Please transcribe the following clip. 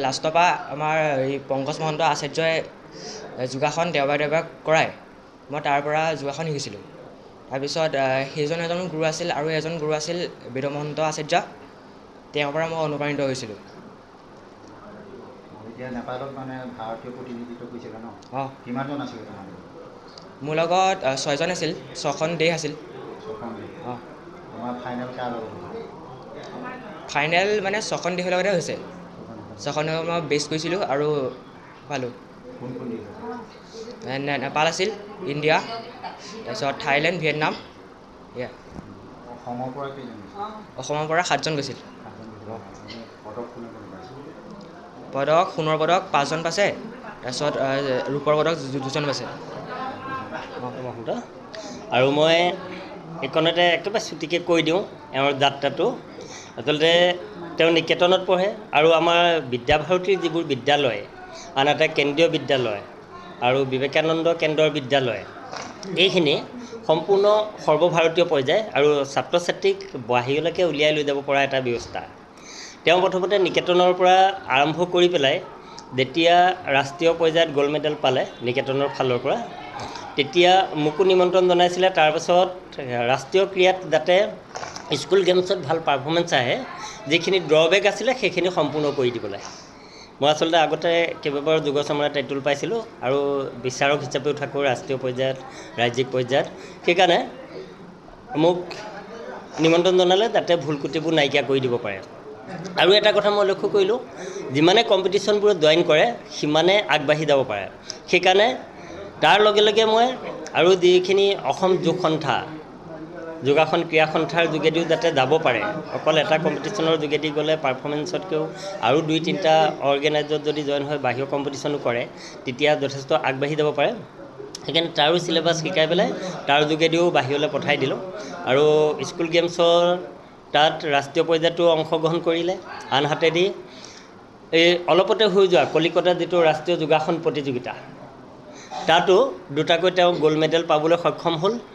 লাষ্টৰ পৰা আমাৰ এই পংকজ মহন্ত আচাৰ্যই যোগাসন দেওবাৰে কৰায় মই তাৰ পৰা যোগাসন শিকিছিলোঁ। তাৰপিছত সেইজন এজন গুৰু আছিল আৰু এজন গুৰু আছিল বেদ মহন্ত আচাৰ্য, তেওঁৰ পৰা মই অনুপ্ৰাণিত হৈছিলোঁ। এতিয়া নেপালত মানে ভাৰতীয় প্ৰতিনিধিত্ব কৰিছিলে ন? অঁ, কিমানজন আছিলে তোমালোক? মোৰ লগত 6জন আছিল, 6খন দেশ আছিল। 6খন দেশ। অঁ, তোমাৰ ফাইনেল কাৰ লগত হৈছিলে? ফাইনেল মানে 6খন দেশৰ লগতে হৈছে। 6খন দেশক মই বেছ কৰিছিলোঁ আৰু পালোঁ। কোন কোন দেশ আছে? নেপাল আছিল, ইণ্ডিয়া, তাৰপিছত থাইলেণ্ড, ভিয়েটনাম। অসমৰ পৰা কেইজন গৈছিল? অসমৰ পৰা 7জন গৈছিল। 7জন গৈছিল। পদক কোনে কোনে পাইছে? পদক সোণৰ পদক 5জন পাইছে, তাৰপিছত ৰূপৰ পদক 2জন পাইছে। মহন্ত আৰু মই এইকণতে একেবাৰে চুটিকৈ কৈ দিওঁ এওঁৰ যাত্ৰাটো। আচলতে তেওঁ নিকেতনত পঢ়ে আৰু আমাৰ বিদ্যাভাৰতীৰ যিবোৰ বিদ্যালয়, আনহাতে কেন্দ্ৰীয় বিদ্যালয় আৰু বিবেকানন্দ কেন্দ্ৰৰ বিদ্যালয়, এইখিনি সম্পূৰ্ণ সৰ্বভাৰতীয় পৰ্যায় আৰু ছাত্ৰ ছাত্ৰীক বাহিৰলৈকে উলিয়াই লৈ যাব পৰা এটা ব্যৱস্থা। তেওঁ প্ৰথমতে নিকেতনৰ পৰা আৰম্ভ কৰি পেলাই যেতিয়া ৰাষ্ট্ৰীয় পৰ্যায়ত গ'ল্ড মেডেল পালে নিকেতনৰ ফালৰ পৰা, তেতিয়া মোকো নিমন্ত্ৰণ জনাইছিলে। তাৰপাছত ৰাষ্ট্ৰীয় ক্ৰীড়াত যাতে স্কুল গেমছত ভাল পাৰফৰ্মেঞ্চ আহে, যিখিনি ড্ৰবেক আছিলে সেইখিনি সম্পূৰ্ণ কৰি দিবলৈ। মই আচলতে আগতে কেইবাবাৰো যোগ চামৰাত টাইটল পাইছিলোঁ আৰু বিচাৰক হিচাপেও থাকোঁ ৰাষ্ট্ৰীয় পৰ্যায়ত, ৰাজ্যিক পৰ্যায়ত। সেইকাৰণে মোক নিমন্ত্ৰণ জনালে যাতে ভুল ক্ৰুটিবোৰ নাইকিয়া কৰি দিব পাৰে। আৰু এটা কথা মই লক্ষ্য কৰিলোঁ, যিমানে কম্পিটিশ্যনবোৰত জইন কৰে সিমানে আগবাঢ়ি যাব পাৰে। সেইকাৰণে তাৰ লগে লগে মই আৰু যিখিনি অসম যোগ সন্থা, যোগাসন ক্ৰীড়া সন্থাৰ যোগেদিও যাতে যাব পাৰে, অকল এটা কম্পিটিশ্যনৰ যোগেদি গ'লে পাৰফৰ্মেঞ্চতকৈও আৰু 2-3টা অৰ্গেনাইজত যদি জইন হৈ বাহিৰৰ কম্পিটিশ্যনো কৰে তেতিয়া যথেষ্ট আগবাঢ়ি যাব পাৰে। সেইকাৰণে তাৰো চিলেবাছ শিকাই পেলাই তাৰ যোগেদিও বাহিৰলৈ পঠাই দিলোঁ আৰু স্কুল গেমছৰ তাত ৰাষ্ট্ৰীয় পৰ্যায়তো অংশগ্ৰহণ কৰিলে। আনহাতেদি এই অলপতে হৈ যোৱা কলিকতাত যিটো ৰাষ্ট্ৰীয় যোগাসন প্ৰতিযোগিতা, তাতো 2টাকৈ তেওঁ গ'ল্ড মেডেল পাবলৈ সক্ষম হ'ল।